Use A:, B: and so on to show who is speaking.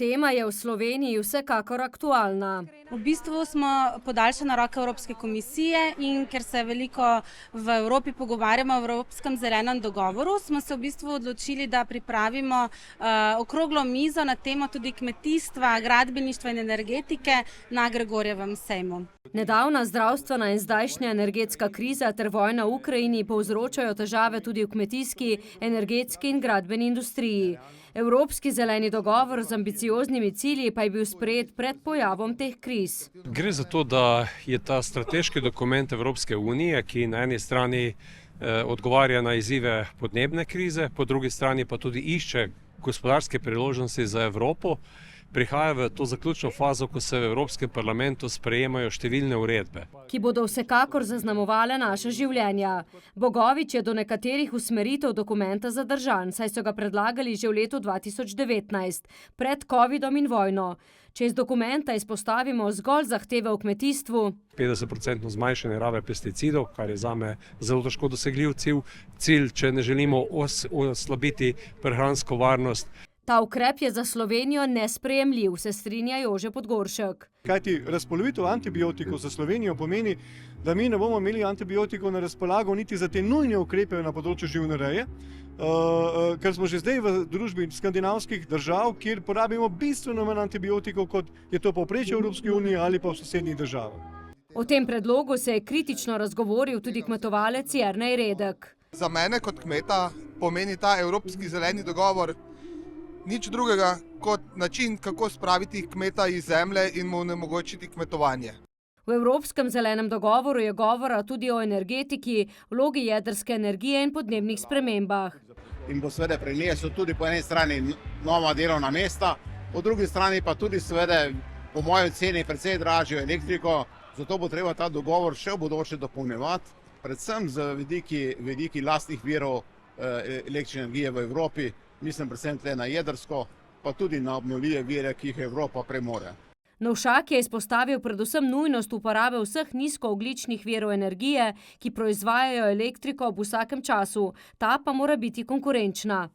A: Tema je v Sloveniji vsekakor aktualna.
B: V bistvu smo podaljšana roka Evropske komisije in ker se veliko v Evropi pogovarjamo o Evropskem zelenem dogovoru, smo se v bistvu odločili, da pripravimo okroglo mizo na temo tudi kmetijstva, gradbeništva in energetike na Gregorjevem sejmu.
A: Nedavna zdravstvena in zdajšnja energetska kriza ter vojna v Ukrajini povzročajo težave tudi v kmetijski, energetski in gradbeni industriji. Evropski zeleni dogovor z ambicioznimi cilji pa je bil sprejet pred pojavom teh kriz.
C: Gre za to, da je ta strateški dokument Evropske unije, ki na eni strani odgovarja na izzive podnebne krize, po drugi strani pa tudi išče gospodarske priložnosti za Evropo, prihaja v to zaključno fazo, ko se v Evropskem parlamentu sprejemajo številne uredbe,
A: ki bodo vsekakor zaznamovale naša življenja. Bogovič je do nekaterih usmeritev dokumenta zadržan, saj so ga predlagali že v letu 2019, pred covidom in vojno. Če iz dokumenta izpostavimo zgolj zahteve v kmetijstvu,
C: 50% zmanjšanje rabe pesticidov, kar je zame zelo težko dosegljiv cilj, če ne želimo oslabiti prehransko varnost.
A: Ta ukrep je za Slovenijo nesprejemljiv, se strinja Jože Podgoršek.
D: Kajti razpolovitev antibiotikov za Slovenijo pomeni, da mi ne bomo imeli antibiotikov na razpolago niti za te nujne ukrepe na področju živinoreje, ker smo že zdaj v družbi skandinavskih držav, kjer porabimo bistveno manj antibiotikov, kot je to povprečje v Evropski uniji ali pa v sosednjih državah.
A: O tem predlogu se je kritično razgovoril tudi kmetovalec Jernej Redek.
E: Za mene kot kmeta pomeni ta Evropski zeleni dogovor nič drugega kot način, kako spraviti kmeta iz zemlje in mu onemogočiti kmetovanje.
A: V Evropskem zelenem dogovoru je govora tudi o energetiki, vlogi jedrske energije in podnebnih spremembah.
F: In bo seveda prinesel tudi po eni strani nova delovna mesta, po drugi strani pa tudi seveda po moji oceni precej dražjo elektriko, zato bo treba ta dogovor še v bodoče dopolnjevati, predvsem z vidiki lastnih virov električne energije v Evropi. Mislim predvsem tle na jedrsko, pa tudi na obnovljive vire, ki jih Evropa premore.
A: Novšak je izpostavil predvsem nujnost uporabe vseh nizkoogljičnih virov energije, ki proizvajajo elektriko ob vsakem času. Ta pa mora biti konkurenčna.